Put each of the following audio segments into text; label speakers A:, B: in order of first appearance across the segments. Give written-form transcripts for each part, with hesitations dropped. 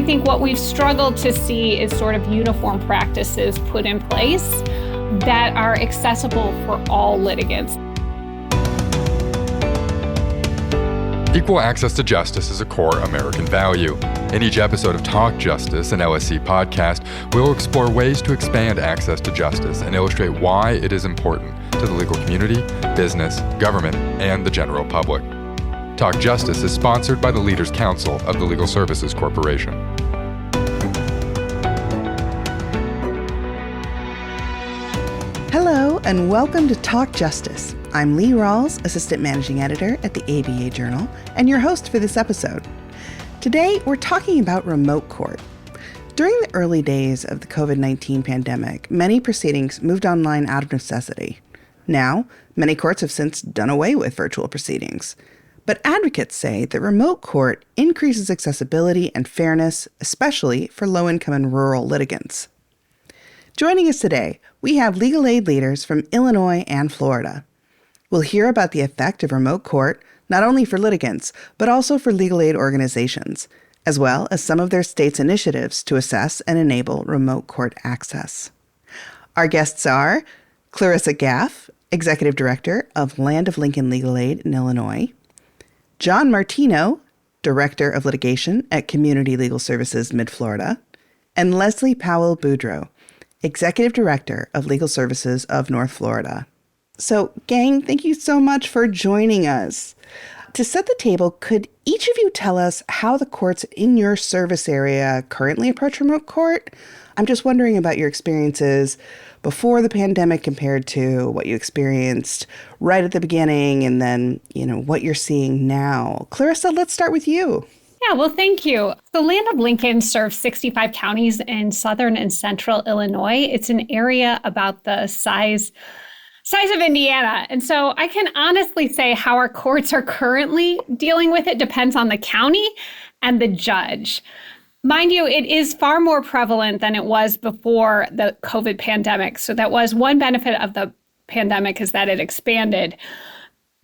A: I think what we've struggled to see is sort of uniform practices put in place that are accessible for all litigants.
B: Equal access to justice is a core American value. In each episode of Talk Justice, an LSC podcast, we'll explore ways to expand access to justice and illustrate why it is important to the legal community, business, government, and the general public. Talk Justice is sponsored by the Leaders Council of the Legal Services Corporation.
C: Hello, and welcome to Talk Justice. I'm Lee Rawls, Assistant Managing Editor at the ABA Journal, and your host for this episode. Today, we're talking about remote court. During the early days of the COVID-19 pandemic, many proceedings moved online out of necessity. Now, many courts have since done away with virtual proceedings. But advocates say that remote court increases accessibility and fairness, especially for low-income and rural litigants. Joining us today, we have legal aid leaders from Illinois and Florida. We'll hear about the effect of remote court, not only for litigants, but also for legal aid organizations, as well as some of their state's initiatives to assess and enable remote court access. Our guests are Clarissa Gaff, Executive Director of Land of Lincoln Legal Aid in Illinois, John Martino, Director of Litigation at Community Legal Services Mid-Florida, and Leslie Powell Boudreau, Executive Director of Legal Services of North Florida. So, gang, thank you so much for joining us. To set the table, could each of you tell us how the courts in your service area currently approach remote court? I'm just wondering about your experiences before the pandemic compared to what you experienced right at the beginning and then, what you're seeing now. Clarissa, let's start with you.
A: Yeah, well, thank you. The Land of Lincoln serves 65 counties in southern and central Illinois. It's an area about the size of Indiana. And so I can honestly say how our courts are currently dealing with it depends on the county and the judge. Mind you, it is far more prevalent than it was before the COVID pandemic. So that was one benefit of the pandemic, is that it expanded.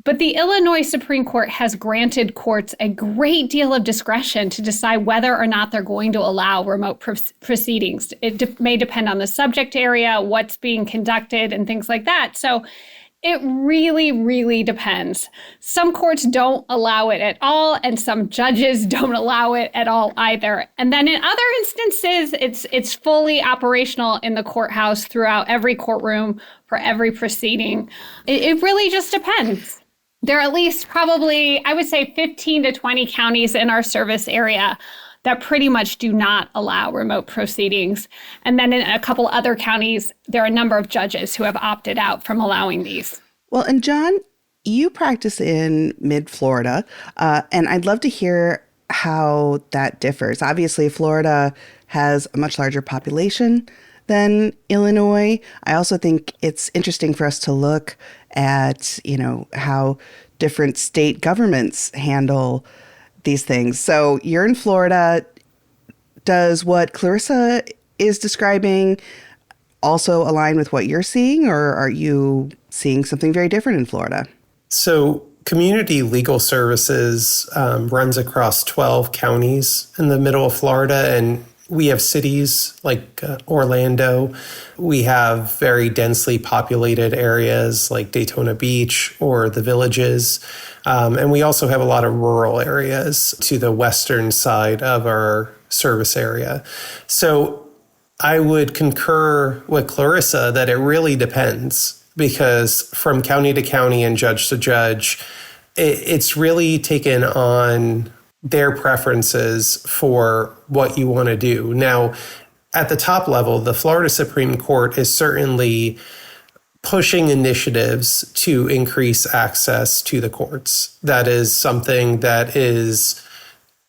A: But the Illinois Supreme Court has granted courts a great deal of discretion to decide whether or not they're going to allow remote proceedings. It may depend on the subject area, what's being conducted, and things like that. So it really, really depends. Some courts don't allow it at all, and some judges don't allow it at all either. And then in other instances, it's fully operational in the courthouse throughout every courtroom for every proceeding. It really just depends. There are at least probably, I would say, 15 to 20 counties in our service area that pretty much do not allow remote proceedings. And then in a couple other counties, there are a number of judges who have opted out from allowing these.
C: Well, and John, you practice in mid-Florida, and I'd love to hear how that differs. Obviously, Florida has a much larger population than Illinois. I also think it's interesting for us to look at, how different state governments handle these things. So you're in Florida. Does what Clarissa is describing also align with what you're seeing, or are you seeing something very different in Florida?
D: So Community Legal Services runs across 12 counties in the middle of Florida, and we have cities like Orlando. We have very densely populated areas like Daytona Beach or the Villages. And we also have a lot of rural areas to the western side of our service area. So I would concur with Clarissa that it really depends, because from county to county and judge to judge, it's really taken on their preferences for what you want to do. Now, at the top level, the Florida Supreme Court is certainly pushing initiatives to increase access to the courts. That is something that is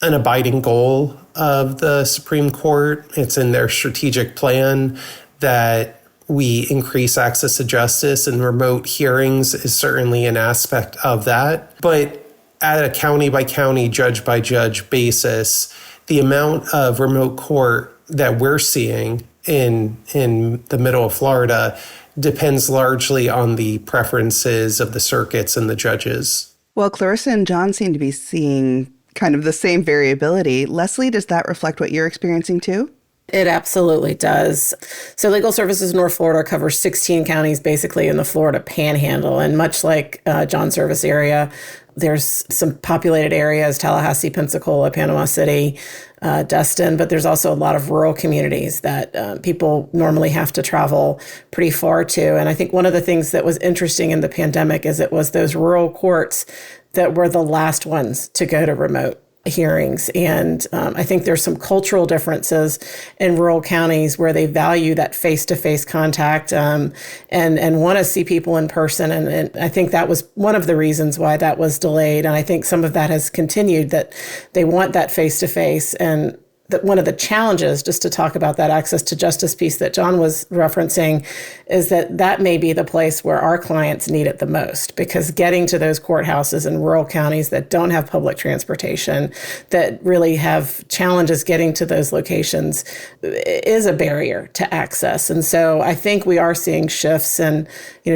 D: an abiding goal of the Supreme Court. It's in their strategic plan that we increase access to justice, and remote hearings is certainly an aspect of that. But at a county by county, judge by judge basis, the amount of remote court that we're seeing in the middle of Florida depends largely on the preferences of the circuits and the judges.
C: Well, Clarissa and John seem to be seeing kind of the same variability. Leslie, does that reflect what you're experiencing too?
E: It absolutely does. So Legal Services North Florida covers 16 counties basically in the Florida Panhandle. And much like John's service area, there's some populated areas, Tallahassee, Pensacola, Panama City, Destin, but there's also a lot of rural communities that people normally have to travel pretty far to. And I think one of the things that was interesting in the pandemic is it was those rural courts that were the last ones to go to remote hearings. And I think there's some cultural differences in rural counties where they value that face-to-face contact and want to see people in person. And I think that was one of the reasons why that was delayed. And I think some of that has continued, that they want that face-to-face. And that one of the challenges, just to talk about that access to justice piece that John was referencing, is that may be the place where our clients need it the most, because getting to those courthouses in rural counties that don't have public transportation, that really have challenges getting to those locations, is a barrier to access. And so I think we are seeing shifts. And,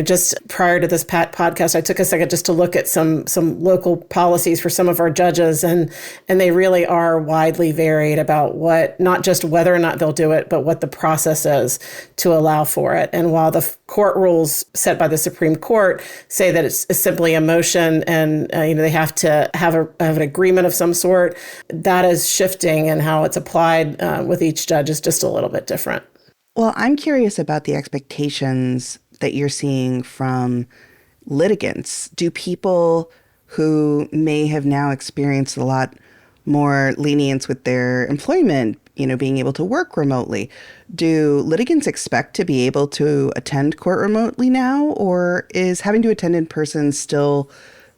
E: just prior to this podcast, I took a second just to look at some local policies for some of our judges, and they really are widely varied about what, not just whether or not they'll do it, but what the process is to allow for it. And while the court rules set by the Supreme Court say that it's simply a motion and they have to have an agreement of some sort, that is shifting, and how it's applied with each judge is just a little bit different.
C: Well, I'm curious about the expectations that you're seeing from litigants. Do people who may have now experienced a lot more lenience with their employment, being able to work remotely, do litigants expect to be able to attend court remotely now, or is having to attend in person still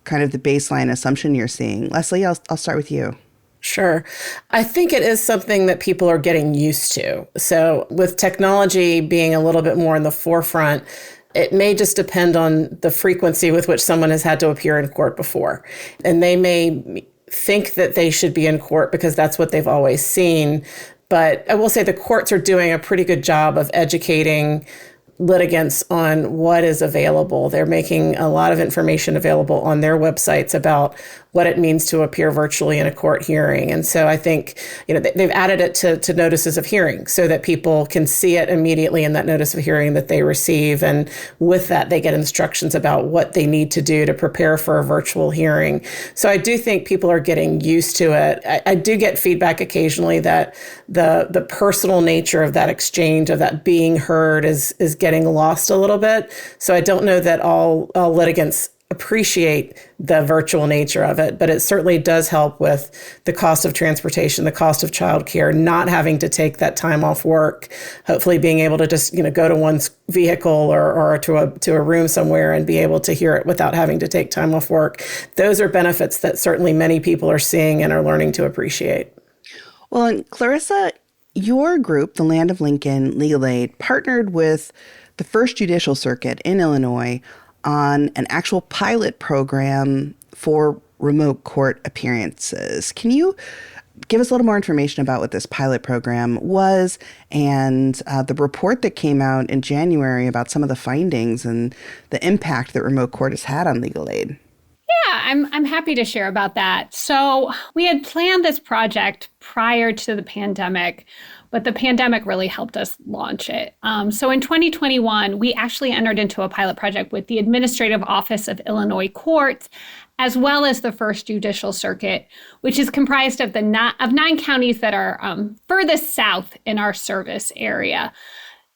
C: kind of the baseline assumption you're seeing? Leslie, I'll start with you.
E: Sure. I think it is something that people are getting used to. So with technology being a little bit more in the forefront, it may just depend on the frequency with which someone has had to appear in court before. And they may think that they should be in court because that's what they've always seen. But I will say the courts are doing a pretty good job of educating litigants on what is available. They're making a lot of information available on their websites about what it means to appear virtually in a court hearing. And so I think, they've added it to notices of hearing so that people can see it immediately in that notice of hearing that they receive. And with that, they get instructions about what they need to do to prepare for a virtual hearing. So I do think people are getting used to it. I do get feedback occasionally that the personal nature of that exchange, of that being heard, is getting lost a little bit. So I don't know that all litigants appreciate the virtual nature of it, but it certainly does help with the cost of transportation, the cost of childcare, not having to take that time off work, hopefully being able to just, go to one's vehicle or to a room somewhere and be able to hear it without having to take time off work. Those are benefits that certainly many people are seeing and are learning to appreciate.
C: Well, and Clarissa, your group, the Land of Lincoln Legal Aid, partnered with the First Judicial Circuit in Illinois on an actual pilot program for remote court appearances. Can you give us a little more information about what this pilot program was and the report that came out in January about some of the findings and the impact that remote court has had on legal aid?
A: Yeah, I'm happy to share about that. So we had planned this project prior to the pandemic, but the pandemic really helped us launch it. So in 2021, we actually entered into a pilot project with the Administrative Office of Illinois Courts, as well as the First Judicial Circuit, which is comprised of 9 counties that are furthest south in our service area.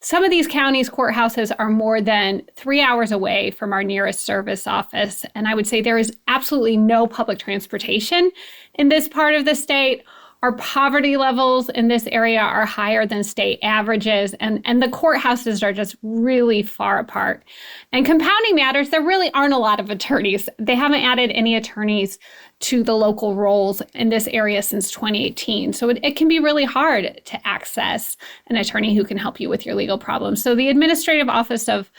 A: Some of these counties' courthouses are more than 3 hours away from our nearest service office. And I would say there is absolutely no public transportation in this part of the state. Our poverty levels in this area are higher than state averages, and the courthouses are just really far apart. And compounding matters, there really aren't a lot of attorneys. They haven't added any attorneys to the local roles in this area since 2018. So it can be really hard to access an attorney who can help you with your legal problems. So the Administrative Office of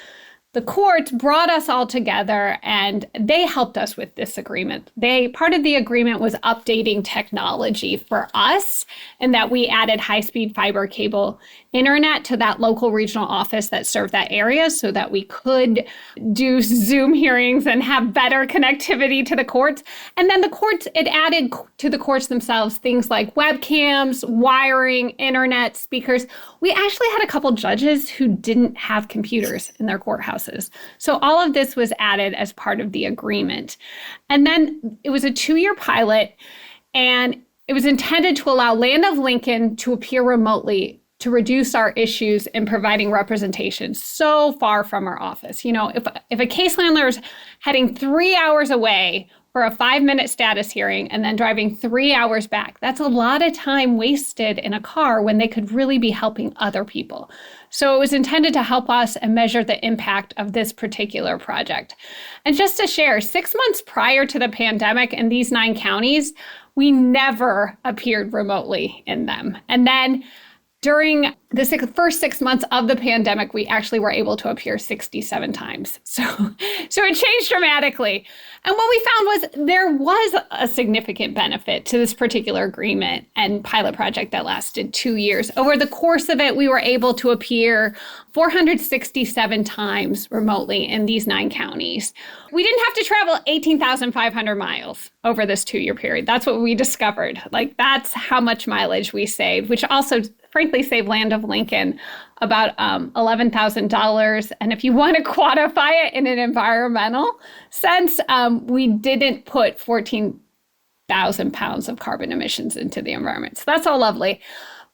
A: the courts brought us all together and they helped us with this agreement. Part of the agreement was updating technology for us, and that we added high-speed fiber cable internet to that local regional office that served that area so that we could do Zoom hearings and have better connectivity to the courts. And then it added to the courts themselves things like webcams, wiring, internet, speakers. We actually had a couple judges who didn't have computers in their courthouses. So all of this was added as part of the agreement. And then it was a 2-year pilot, and it was intended to allow Land of Lincoln to appear remotely to reduce our issues in providing representation so far from our office. If a case handler is heading 3 hours away for a 5-minute status hearing and then driving 3 hours back, that's a lot of time wasted in a car when they could really be helping other people. So it was intended to help us and measure the impact of this particular project. And just to share, 6 months prior to the pandemic in these 9 counties, we never appeared remotely in them. And then during the first 6 months of the pandemic, we actually were able to appear 67 times. So it changed dramatically. And what we found was there was a significant benefit to this particular agreement and pilot project that lasted 2 years. Over the course of it, we were able to appear 467 times remotely in these 9 counties. We didn't have to travel 18,500 miles over this 2-year period. That's what we discovered. That's how much mileage we saved, which also frankly saved Land of Lincoln about $11,000. And if you want to quantify it in an environmental sense, we didn't put 14,000 pounds of carbon emissions into the environment. So that's all lovely.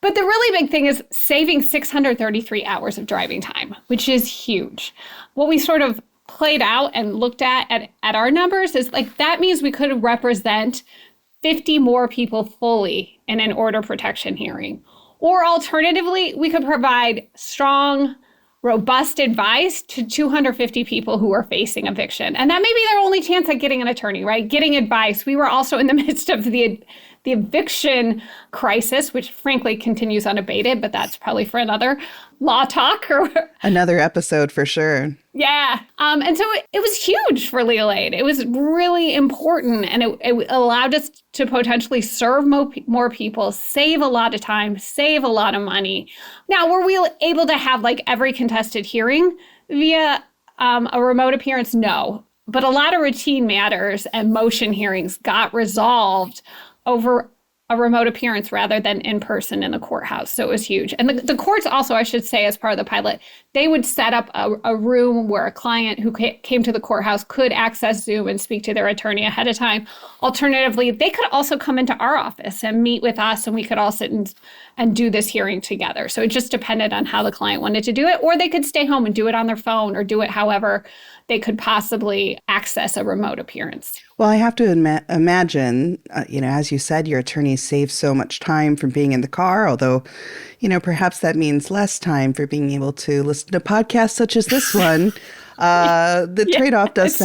A: But the really big thing is saving 633 hours of driving time, which is huge. What we sort of played out and looked at our numbers is that means we could represent 50 more people fully in an order protection hearing. Or alternatively, we could provide strong, robust advice to 250 people who are facing eviction. And that may be their only chance at getting an attorney, right? Getting advice. We were also in the midst of the eviction crisis, which frankly continues unabated, but that's probably for another law talk or
C: another episode for sure.
A: Yeah. And so it was huge for legal aid. It was really important, and it allowed us to potentially serve more people, save a lot of time, save a lot of money. Now, were we able to have every contested hearing via a remote appearance? No. But a lot of routine matters and motion hearings got resolved over a remote appearance rather than in person in the courthouse. So it was huge. And the courts also, I should say, as part of the pilot, they would set up a room where a client who came to the courthouse could access Zoom and speak to their attorney ahead of time. Alternatively, they could also come into our office and meet with us, and we could all sit and do this hearing together. So it just depended on how the client wanted to do it, or they could stay home and do it on their phone or do it however they could possibly access a remote appearance.
C: Well, I have to imagine, as you said, your attorneys save so much time from being in the car, although, perhaps that means less time for being able to listen to podcasts such as this one. The trade-off does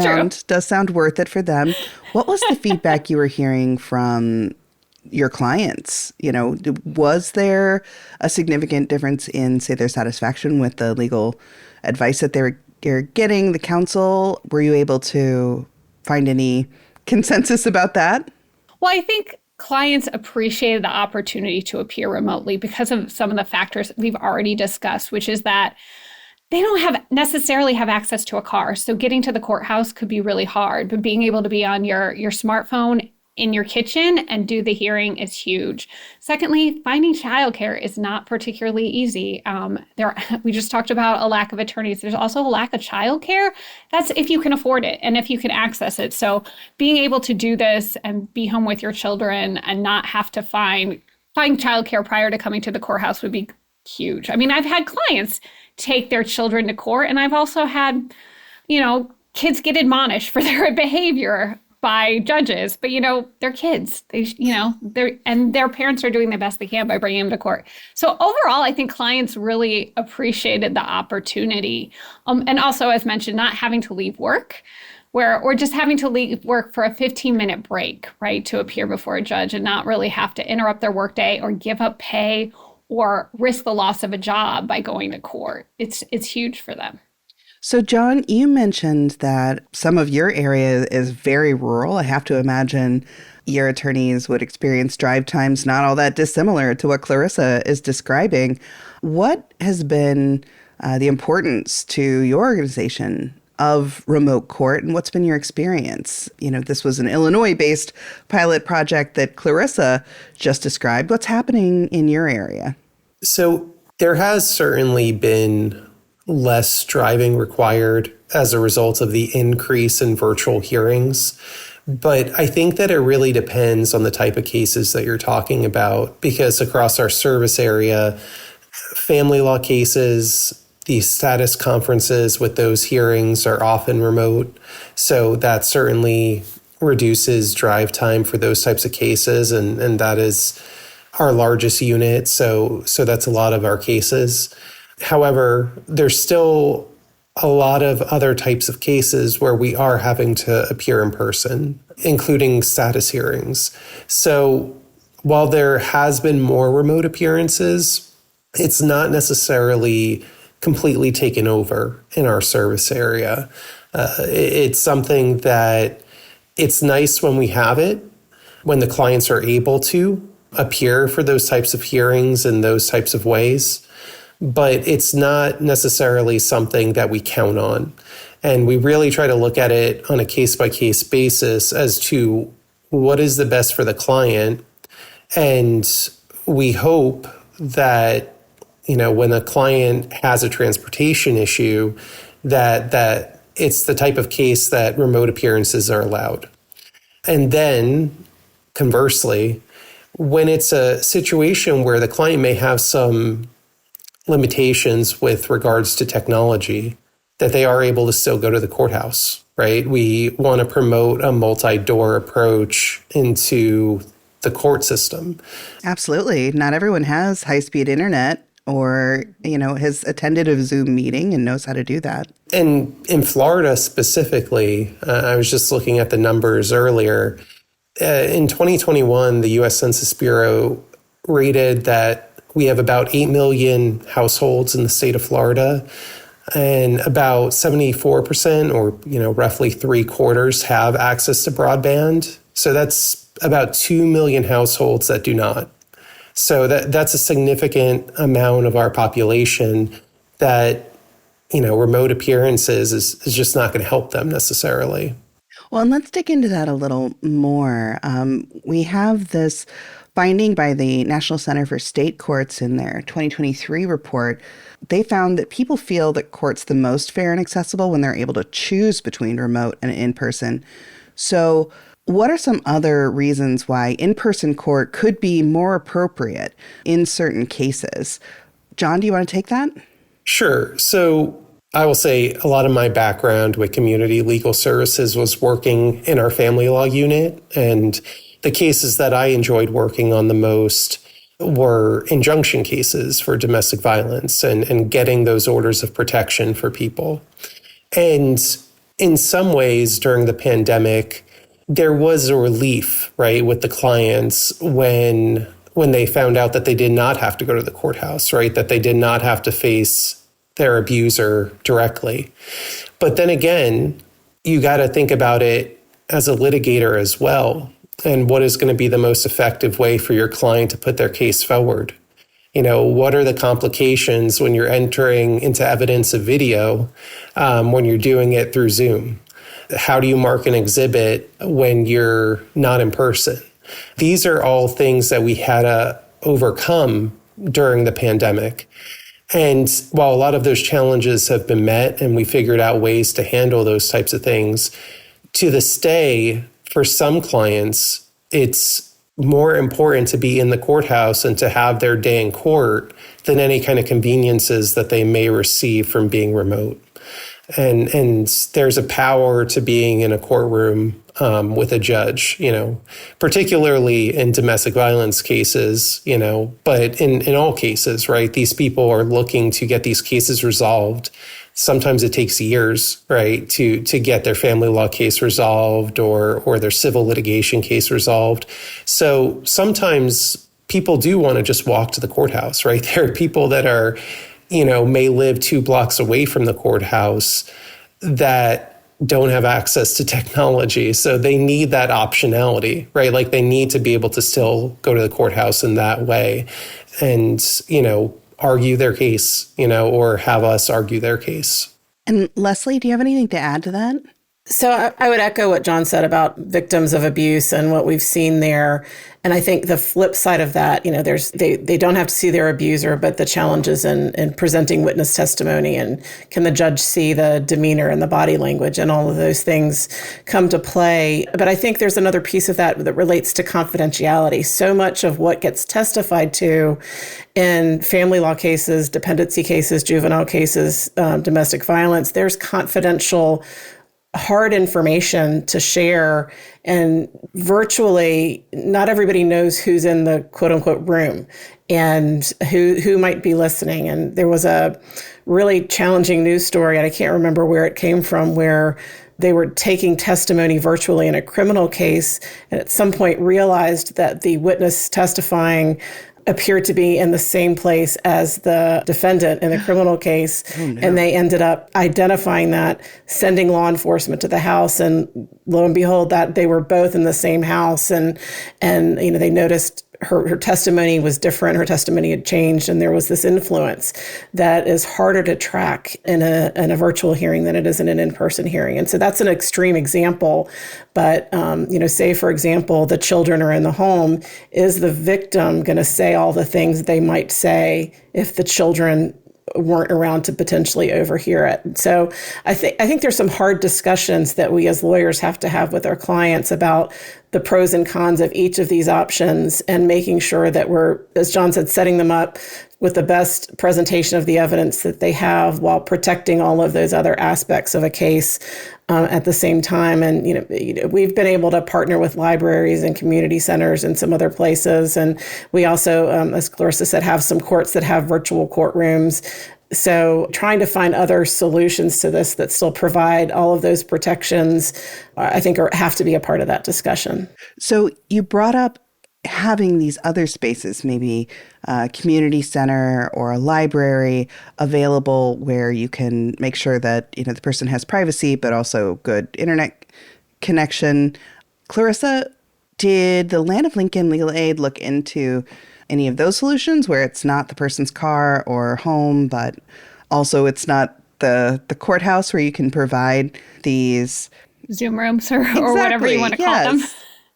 C: sound worth it for them. What was the feedback you were hearing from your clients? Was there a significant difference in, say, their satisfaction with the legal advice that they're getting, the counsel? Were you able to find any consensus about that?
A: Well, I think clients appreciated the opportunity to appear remotely because of some of the factors we've already discussed, which is that they don't necessarily have access to a car. So getting to the courthouse could be really hard, but being able to be on your smartphone in your kitchen and do the hearing is huge. Secondly, finding childcare is not particularly easy. We just talked about a lack of attorneys. There's also a lack of childcare. That's if you can afford it and if you can access it. So being able to do this and be home with your children and not have to find childcare prior to coming to the courthouse would be huge. I mean, I've had clients take their children to court, and I've also had, kids get admonished for their behavior by judges, but they're kids. Their parents are doing the best they can by bringing them to court. So overall, I think clients really appreciated the opportunity, and also, as mentioned, not having to leave work, or just having to leave work for a 15-minute break, right, to appear before a judge and not really have to interrupt their workday or give up pay or risk the loss of a job by going to court. It's huge for them.
C: So, John, you mentioned that some of your area is very rural. I have to imagine your attorneys would experience drive times not all that dissimilar to what Clarissa is describing. What has been the importance to your organization of remote court, and what's been your experience? This was an Illinois-based pilot project that Clarissa just described. What's happening in your area?
D: So there has certainly been less driving required as a result of the increase in virtual hearings. But I think that it really depends on the type of cases that you're talking about, because across our service area, family law cases, the status conferences with those hearings are often remote. So that certainly reduces drive time for those types of cases. And that is our largest unit. So that's a lot of our cases. However, there's still a lot of other types of cases where we are having to appear in person, including status hearings. So while there has been more remote appearances, it's not necessarily completely taken over in our service area. It's something that it's nice when we have it, when the clients are able to appear for those types of hearings in those types of ways. But it's not necessarily something that we count on. And we really try to look at it on a case-by-case basis as to what is the best for the client. And we hope that, when a client has a transportation issue, that it's the type of case that remote appearances are allowed. And then, conversely, when it's a situation where the client may have some limitations with regards to technology, that they are able to still go to the courthouse, right? We want to promote a multi-door approach into the court system.
C: Absolutely. Not everyone has high-speed internet or, has attended a Zoom meeting and knows how to do that.
D: And in Florida specifically, I was just looking at the numbers earlier. In 2021, the U.S. Census Bureau rated that we have about 8 million households in the state of Florida, and about 74%, or roughly 3/4, have access to broadband. So that's about 2 million households that do not. So that's a significant amount of our population that, remote appearances is just not going to help them necessarily.
C: Well, and let's dig into that a little more. We have this finding by the National Center for State Courts in their 2023 report. They found that people feel that court's the most fair and accessible when they're able to choose between remote and in-person. So what are some other reasons why in-person court could be more appropriate in certain cases? John, do you want to take that?
D: Sure. So I will say a lot of my background with community legal services was working in our family law unit, and the cases that I enjoyed working on the most were injunction cases for domestic violence and getting those orders of protection for people. And in some ways during the pandemic, there was a relief, right, with the clients when they found out that they did not have to go to the courthouse, right, that they did not have to face their abuser directly. But then again, you got to think about it as a litigator as well. And what is going to be the most effective way for your client to put their case forward? What are the complications when you're entering into evidence of video when you're doing it through Zoom? How do you mark an exhibit when you're not in person? These are all things that we had to overcome during the pandemic. And while a lot of those challenges have been met and we figured out ways to handle those types of things, to this day, for some clients, it's more important to be in the courthouse and to have their day in court than any kind of conveniences that they may receive from being remote. And there's a power to being in a courtroom with a judge, particularly in domestic violence cases, but in all cases, right? These people are looking to get these cases resolved. Sometimes it takes years, right, to get their family law case resolved or their civil litigation case resolved. So sometimes people do want to just walk to the courthouse, right? There are people that are may live 2 blocks away from the courthouse that don't have access to technology. So they need that optionality, right? Like they need to be able to still go to the courthouse in that way and, argue their case, or have us argue their case.
C: And Leslie, do you have anything to add to that?
E: So I would echo what John said about victims of abuse and what we've seen there. And I think the flip side of that, they don't have to see their abuser, but the challenges in presenting witness testimony, and can the judge see the demeanor and the body language, and all of those things come to play. But I think there's another piece of that relates to confidentiality. So much of what gets testified to in family law cases, dependency cases, juvenile cases, domestic violence, there's confidential hard information to share, and virtually not everybody knows who's in the quote unquote room and who might be listening. And there was a really challenging news story, and I can't remember where it came from, where they were taking testimony virtually in a criminal case, and at some point realized that the witness testifying appeared to be in the same place as the defendant in the criminal case. Oh, no. And they ended up identifying that, sending law enforcement to the house, and lo and behold, that they were both in the same house. And they noticed her testimony was different. Her testimony had changed, and there was this influence that is harder to track in a virtual hearing than it is in an in-person hearing. And so that's an extreme example. But, say, for example, the children are in the home. Is the victim going to say all the things they might say if the children weren't around to potentially overhear it? So I think there's some hard discussions that we as lawyers have to have with our clients about the pros and cons of each of these options, and making sure that we're, as John said, setting them up with the best presentation of the evidence that they have, while protecting all of those other aspects of a case at the same time. And we've been able to partner with libraries and community centers and some other places, and we also, as Clarissa said, have some courts that have virtual courtrooms. So trying to find other solutions to this that still provide all of those protections, I think have to be a part of that discussion.
C: So you brought up having these other spaces, maybe a community center or a library available, where you can make sure that the person has privacy, but also good internet connection. Clarissa, did the Land of Lincoln Legal Aid look into any of those solutions where it's not the person's car or home, but also it's not the courthouse, where you can provide these
A: Zoom rooms or whatever you want to call them?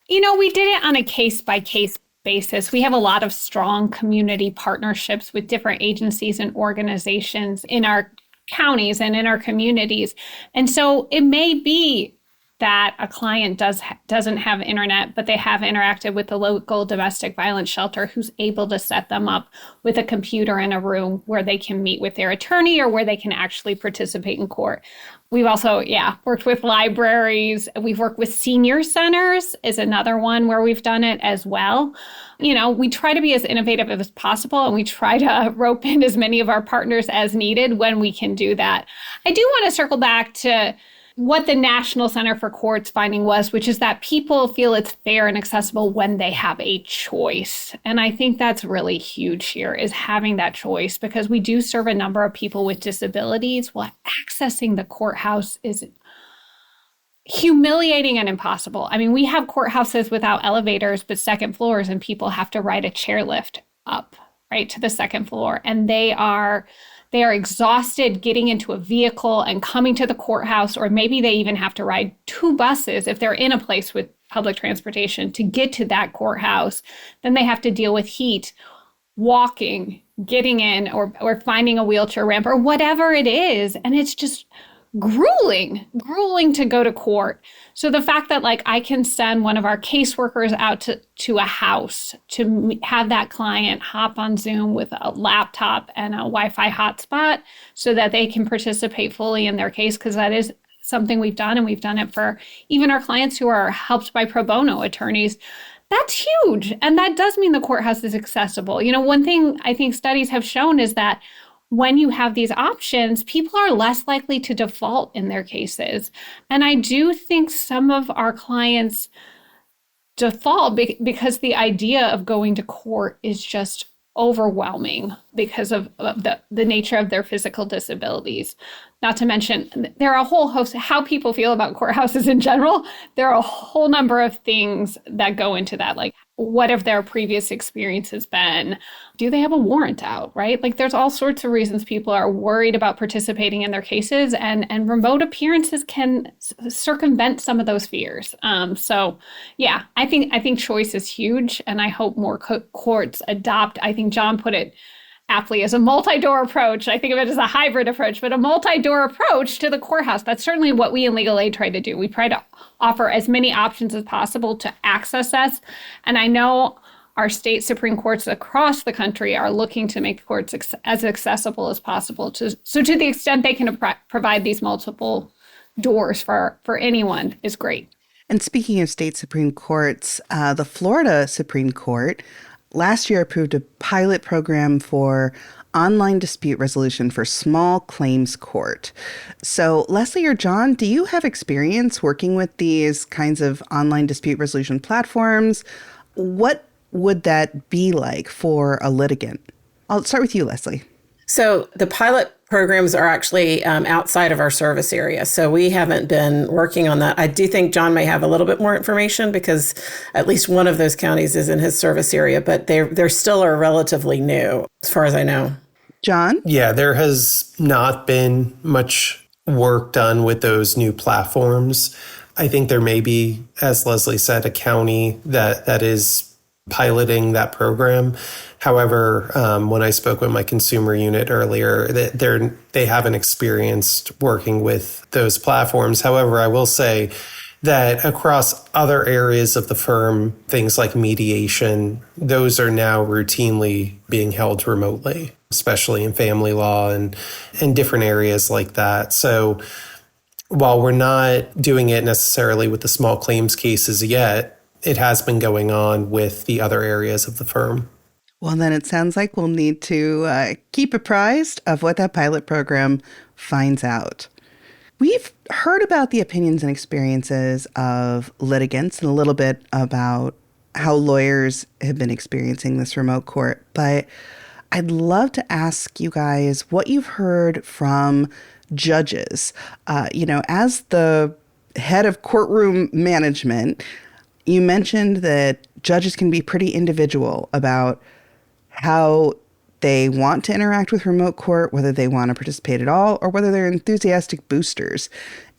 A: We did it on a case-by-case basis. We have a lot of strong community partnerships with different agencies and organizations in our counties and in our communities. And so it may be that a client doesn't have internet, but they have interacted with the local domestic violence shelter, who's able to set them up with a computer in a room where they can meet with their attorney, or where they can actually participate in court. We've also, worked with libraries. We've worked with senior centers is another one where we've done it as well. We try to be as innovative as possible, and we try to rope in as many of our partners as needed when we can do that. I do want to circle back to what the National Center for Courts finding was, which is that people feel it's fair and accessible when they have a choice. And I think that's really huge here, is having that choice, because we do serve a number of people with disabilities. Well, accessing the courthouse is humiliating and impossible. I mean, we have courthouses without elevators, but second floors, and people have to ride a chairlift up, right, to the second floor. And they are exhausted getting into a vehicle and coming to the courthouse, or maybe they even have to ride 2 buses if they're in a place with public transportation to get to that courthouse. Then they have to deal with heat, walking, getting in, or finding a wheelchair ramp, or whatever it is. And it's just grueling to go to court. So the fact that I can send one of our caseworkers out to a house to have that client hop on Zoom with a laptop and a Wi-Fi hotspot so that they can participate fully in their case, because that is something we've done, and we've done it for even our clients who are helped by pro bono attorneys. That's huge. And that does mean the courthouse is accessible. One thing I think studies have shown is that when you have these options, people are less likely to default in their cases. And I do think some of our clients default because the idea of going to court is just overwhelming because of the nature of their physical disabilities. Not to mention, there are a whole host of how people feel about courthouses in general. There are a whole number of things that go into that, like what have their previous experiences been? Do they have a warrant out, right? Like there's all sorts of reasons people are worried about participating in their cases, and remote appearances can circumvent some of those fears. So yeah, I think choice is huge, and I hope more courts adopt. I think John put it aptly as a multi-door approach. I think of it as a hybrid approach, but a multi-door approach to the courthouse. That's certainly what we in Legal Aid try to do. We try to offer as many options as possible to access us. And I know our state Supreme Courts across the country are looking to make courts as accessible as possible. So to the extent they can provide these multiple doors for anyone is great.
C: And speaking of state Supreme Courts, the Florida Supreme Court last year approved a pilot program for online dispute resolution for small claims court. So Leslie or John, do you have experience working with these kinds of online dispute resolution platforms? What would that be like for a litigant? I'll start with you, Leslie.
E: So the pilot programs are actually outside of our service area. So we haven't been working on that. I do think John may have a little bit more information because at least one of those counties is in his service area, but they're still are relatively new as far as I know.
C: John?
D: Yeah, there has not been much work done with those new platforms. I think there may be, as Leslie said, a county that is piloting that program. However, when I spoke with my consumer unit earlier, they haven't experienced working with those platforms. However, I will say that across other areas of the firm, things like mediation, those are now routinely being held remotely, especially in family law and different areas like that. So while we're not doing it necessarily with the small claims cases yet, it has been going on with the other areas of the firm.
C: Well, then it sounds like we'll need to keep apprised of what that pilot program finds out. We've heard about the opinions and experiences of litigants and a little bit about how lawyers have been experiencing this remote court, but I'd love to ask you guys what you've heard from judges. As the head of courtroom management, you mentioned that judges can be pretty individual about how they want to interact with remote court, whether they want to participate at all, or whether they're enthusiastic boosters.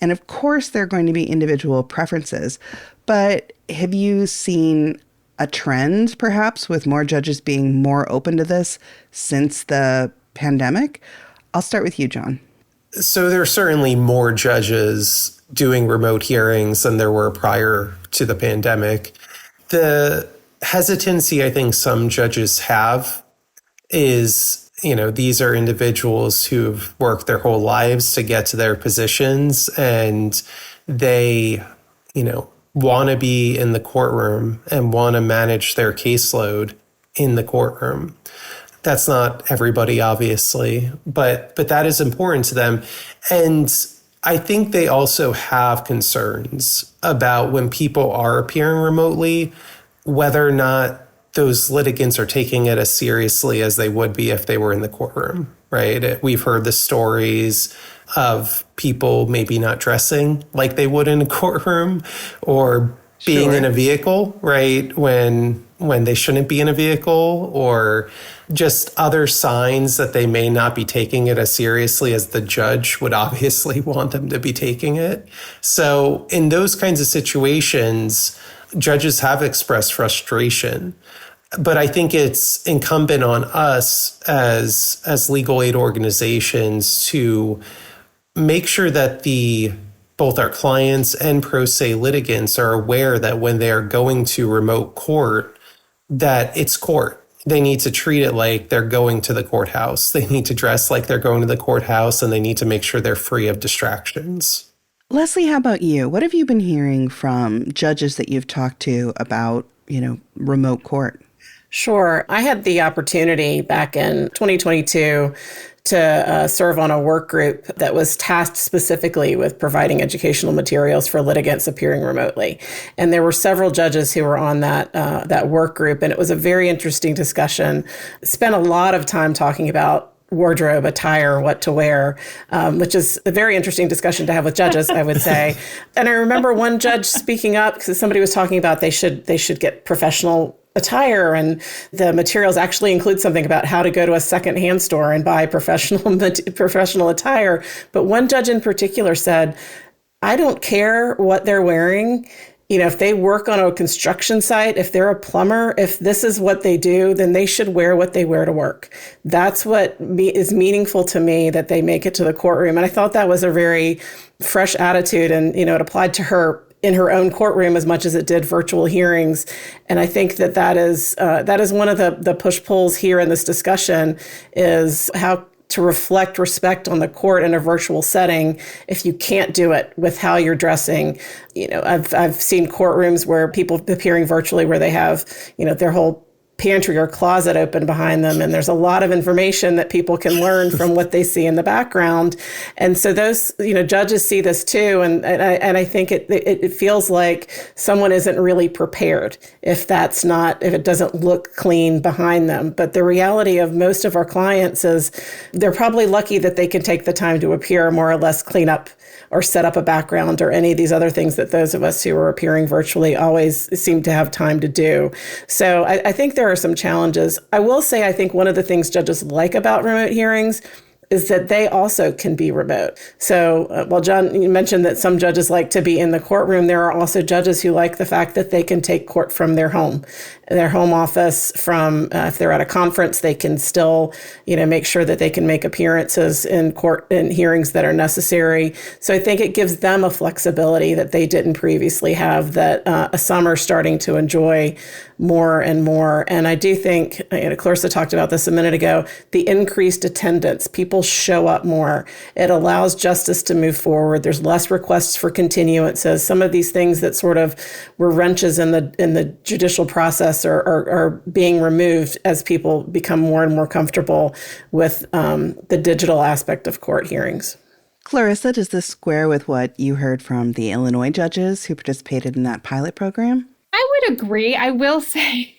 C: And of course, there are going to be individual preferences. But have you seen a trend, perhaps, with more judges being more open to this since the pandemic? I'll start with you, John.
D: So there are certainly more judges doing remote hearings than there were prior to the pandemic. The hesitancy I think some judges have is, these are individuals who've worked their whole lives to get to their positions, and they, want to be in the courtroom and want to manage their caseload in the courtroom. That's not everybody, obviously, but that is important to them. And I think they also have concerns about when people are appearing remotely, whether or not those litigants are taking it as seriously as they would be if they were in the courtroom, right? We've heard the stories of people maybe not dressing like they would in a courtroom, or being in a vehicle, right, when they shouldn't be in a vehicle, or just other signs that they may not be taking it as seriously as the judge would obviously want them to be taking it. So in those kinds of situations, judges have expressed frustration. But I think it's incumbent on us as legal aid organizations to make sure that both our clients and pro se litigants are aware that when they are going to remote court, that it's court. They need to treat it like they're going to the courthouse. They need to dress like they're going to the courthouse, and they need to make sure they're free of distractions.
C: Leslie, how about you? What have you been hearing from judges that you've talked to about, remote court?
E: Sure. I had the opportunity back in 2022 to serve on a work group that was tasked specifically with providing educational materials for litigants appearing remotely. And there were several judges who were on that work group, and it was a very interesting discussion. Spent a lot of time talking about wardrobe, attire, what to wear, which is a very interesting discussion to have with judges, I would say. And I remember one judge speaking up because somebody was talking about they should get professional attire, and the materials actually include something about how to go to a secondhand store and buy professional attire. But one judge in particular said, I don't care what they're wearing. You know, if they work on a construction site, if they're a plumber, if this is what they do, then they should wear what they wear to work. That's what is meaningful to me, that they make it to the courtroom. And I thought that was a very fresh attitude. And, you know, it applied to her in her own courtroom as much as it did virtual hearings. And I think that is one of the push-pulls here in this discussion, is how to reflect respect on the court in a virtual setting if you can't do it with how you're dressing. You know, I've seen courtrooms where people appearing virtually where they have, you know, their whole pantry or closet open behind them. And there's a lot of information that people can learn from what they see in the background. And so those, you know, judges see this too. And I think it feels like someone isn't really prepared if it doesn't look clean behind them. But the reality of most of our clients is they're probably lucky that they can take the time to appear, more or less clean up or set up a background or any of these other things that those of us who are appearing virtually always seem to have time to do. So I think there are some challenges. I will say, I think one of the things judges like about remote hearings is that they also can be remote. So while John, you mentioned that some judges like to be in the courtroom, there are also judges who like the fact that they can take court from their home office. From if they're at a conference, they can still, you know, make sure that they can make appearances in court and hearings that are necessary. So I think it gives them a flexibility that they didn't previously have, that some are starting to enjoy more and more. And I do think, you know, Clarissa talked about this a minute ago, the increased attendance. People show up more. It allows justice to move forward. There's less requests for continuances. Some of these things that sort of were wrenches in the judicial process are being removed as people become more and more comfortable with the digital aspect of court hearings.
C: Clarissa, does this square with what you heard from the Illinois judges who participated in that pilot program?
A: I would agree. I will say,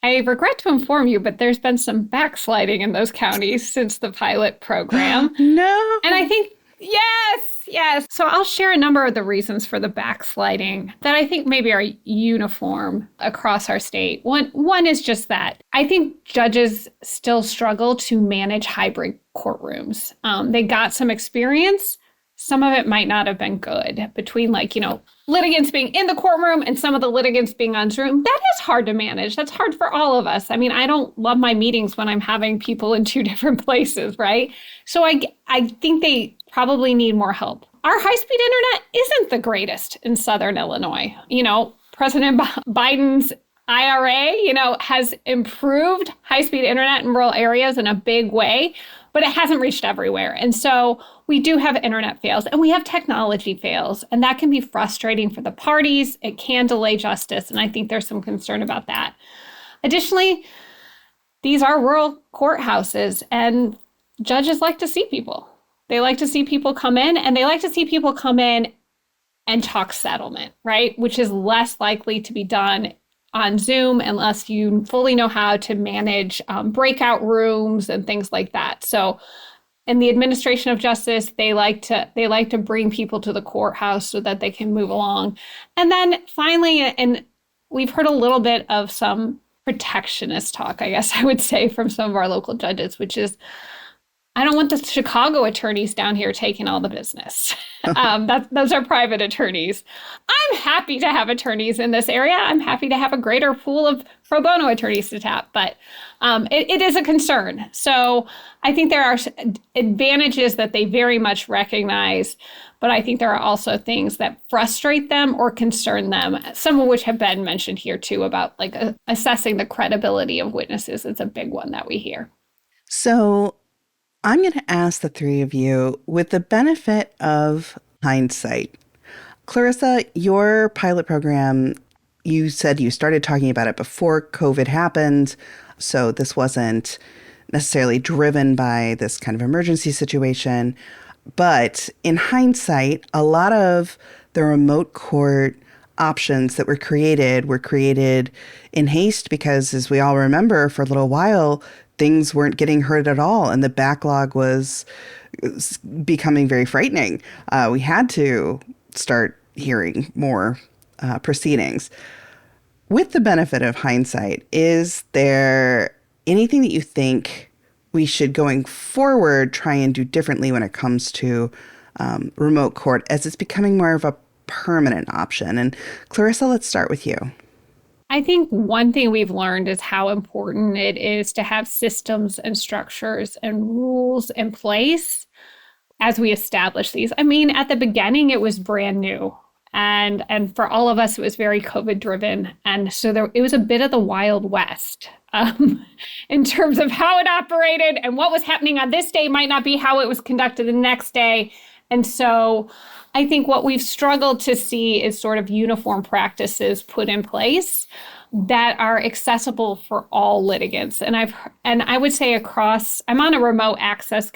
A: I regret to inform you, but there's been some backsliding in those counties since the pilot program.
C: No.
A: And I think, yes. So I'll share a number of the reasons for the backsliding that I think maybe are uniform across our state. One is just that I think judges still struggle to manage hybrid courtrooms. They got some experience. Some of it might not have been good between, like, you know, litigants being in the courtroom and some of the litigants being on Zoom. That is hard to manage. That's hard for all of us. I mean, I don't love my meetings when I'm having people in two different places, right? So I think they probably need more help. Our high-speed internet isn't the greatest in Southern Illinois. You know, President Biden's IRA, you know, has improved high-speed internet in rural areas in a big way, but it hasn't reached everywhere. And so we do have internet fails and we have technology fails, and that can be frustrating for the parties. It can delay justice, and I think there's some concern about that. Additionally, these are rural courthouses, and judges like to see people. They like to see people come in, and they like to see people come in and talk settlement, right? Which is less likely to be done on Zoom unless you fully know how to manage breakout rooms and things like that. So in the administration of justice, they like to bring people to the courthouse so that they can move along. And then finally, and we've heard a little bit of some protectionist talk, I guess I would say, from some of our local judges, which is, I don't want the Chicago attorneys down here taking all the business. Those are private attorneys. I'm happy to have attorneys in this area. I'm happy to have a greater pool of pro bono attorneys to tap, but it is a concern. So I think there are advantages that they very much recognize, but I think there are also things that frustrate them or concern them, some of which have been mentioned here too, about like assessing the credibility of witnesses. It's a big one that we hear.
C: So I'm going to ask the three of you, with the benefit of hindsight. Clarissa, your pilot program, you said you started talking about it before COVID happened, so this wasn't necessarily driven by this kind of emergency situation. But in hindsight, a lot of the remote court options that were created in haste because, as we all remember, for a little while, things weren't getting heard at all, and the backlog was becoming very frightening. We had to start hearing more proceedings. With the benefit of hindsight, is there anything that you think we should, going forward, try and do differently when it comes to remote court as it's becoming more of a permanent option? And Clarissa, let's start with you.
A: I think one thing we've learned is how important it is to have systems and structures and rules in place as we establish these. I mean, at the beginning, it was brand new. And for all of us, it was very COVID driven. And so it was a bit of the Wild West in terms of how it operated, and what was happening on this day might not be how it was conducted the next day. And so I think what we've struggled to see is sort of uniform practices put in place that are accessible for all litigants. And I would say I'm on a remote access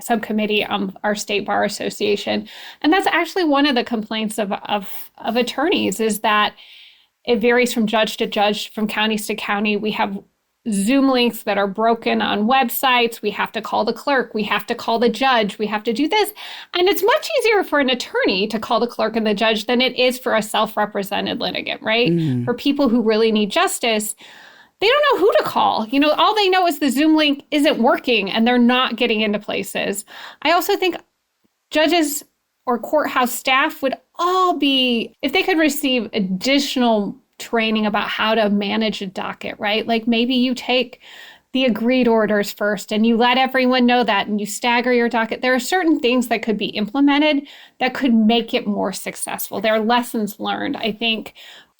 A: subcommittee of our State Bar Association. And that's actually one of the complaints of attorneys, is that it varies from judge to judge, from counties to county. We have Zoom links that are broken on websites. We have to call the clerk. We have to call the judge. We have to do this. And it's much easier for an attorney to call the clerk and the judge than it is for a self-represented litigant, right? Mm. For people who really need justice, they don't know who to call. All they know is the Zoom link isn't working and they're not getting into places. I also think judges or courthouse staff would all be, if they could receive additional training about how to manage a docket, right? Like maybe you take the agreed orders first and you let everyone know that, and you stagger your docket. There are certain things that could be implemented that could make it more successful. There are lessons learned, I think,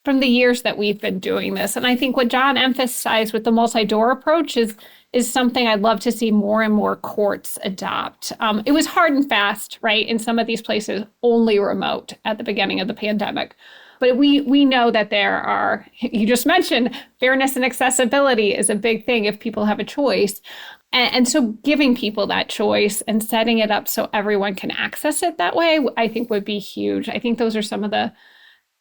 A: from the years that we've been doing this. And I think what John emphasized with the multi-door approach is something I'd love to see more and more courts adopt. It was hard and fast, right? In some of these places, only remote at the beginning of the pandemic. But we know that there are, you just mentioned, fairness and accessibility is a big thing if people have a choice. And so giving people that choice and setting it up so everyone can access it that way, I think would be huge. I think those are some of the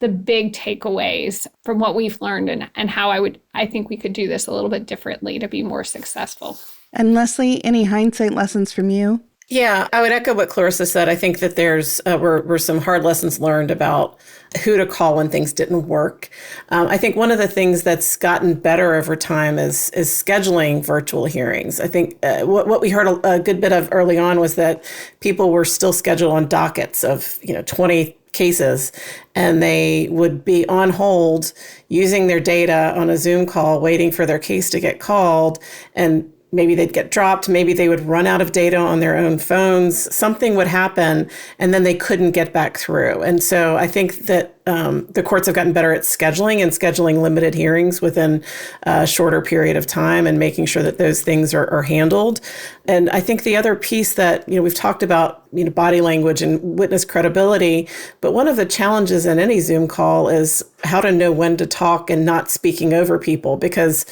A: big takeaways from what we've learned, and how I think we could do this a little bit differently to be more successful.
C: And Leslie, any hindsight lessons from you?
E: Yeah, I would echo what Clarissa said. I think that there's were some hard lessons learned about who to call when things didn't work. I think one of the things that's gotten better over time is scheduling virtual hearings. I think what we heard a good bit of early on was that people were still scheduled on dockets of 20 cases, and they would be on hold using their data on a Zoom call, waiting for their case to get called, and maybe they'd get dropped. Maybe they would run out of data on their own phones. Something would happen, and then they couldn't get back through. And so I think that the courts have gotten better at scheduling limited hearings within a shorter period of time, and making sure that those things are handled. And I think the other piece that, we've talked about, body language and witness credibility, but one of the challenges in any Zoom call is how to know when to talk and not speaking over people, because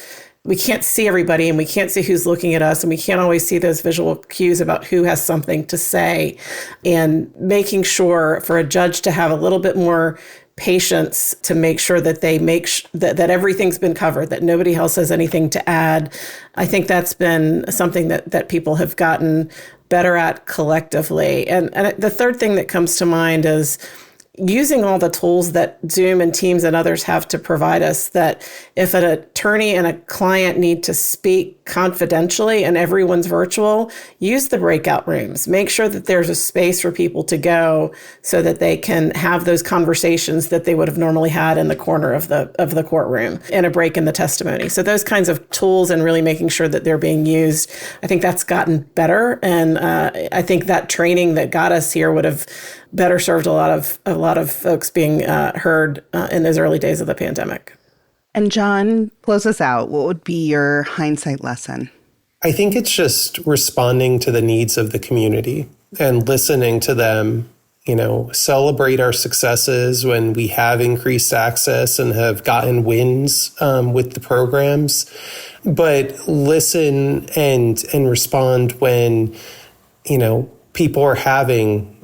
E: we can't see everybody and we can't see who's looking at us, and we can't always see those visual cues about who has something to say. And making sure for a judge to have a little bit more patience to make sure that they that everything's been covered, that nobody else has anything to add. I think that's been something that people have gotten better at collectively. And the third thing that comes to mind is using all the tools that Zoom and Teams and others have to provide us, that if an attorney and a client need to speak confidentially and everyone's virtual, use the breakout rooms. Make sure that there's a space for people to go so that they can have those conversations that they would have normally had in the corner of the courtroom in a break in the testimony. So those kinds of tools, and really making sure that they're being used, I think that's gotten better. And I think that training that got us here would have better served a lot of folks being heard in those early days of the pandemic.
C: And John, close us out. What would be your hindsight lesson?
D: I think it's just responding to the needs of the community and listening to them celebrate our successes when we have increased access and have gotten wins with the programs, but listen and respond when, people are having,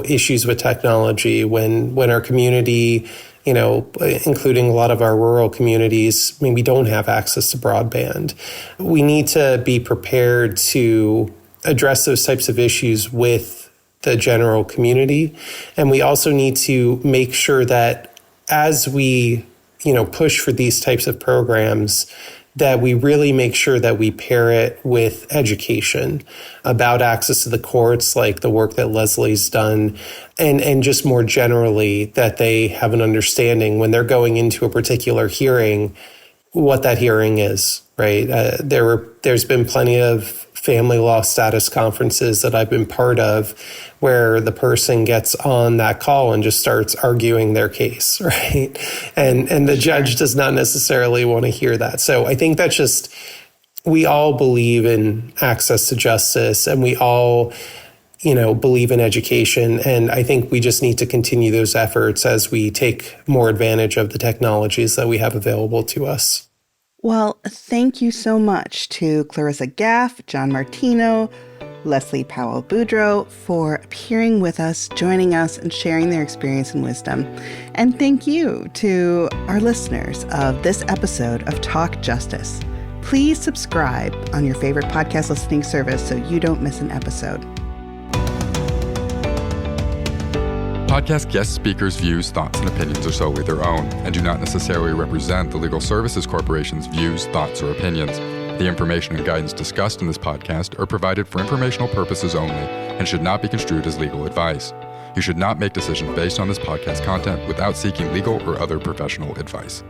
D: issues with technology, when our community, including a lot of our rural communities, maybe don't have access to broadband. We need to be prepared to address those types of issues with the general community. And we also need to make sure that as we, push for these types of programs, that we really make sure that we pair it with education about access to the courts, like the work that Leslie's done, and just more generally that they have an understanding when they're going into a particular hearing, what that hearing is, right? There's been plenty of family law status conferences that I've been part of where the person gets on that call and just starts arguing their case, right? And the judge does not necessarily want to hear that. So I think that's just, we all believe in access to justice, and we all, believe in education. And I think we just need to continue those efforts as we take more advantage of the technologies that we have available to us.
C: Well, thank you so much to Clarissa Gaff, John Martino, Leslie Powell-Boudreau for appearing with us, joining us, and sharing their experience and wisdom. And thank you to our listeners of this episode of Talk Justice. Please subscribe on your favorite podcast listening service so you don't miss an episode.
B: Podcast guest speakers' views, thoughts, and opinions are solely their own and do not necessarily represent the Legal Services Corporation's views, thoughts, or opinions. The information and guidance discussed in this podcast are provided for informational purposes only and should not be construed as legal advice. You should not make decisions based on this podcast content without seeking legal or other professional advice.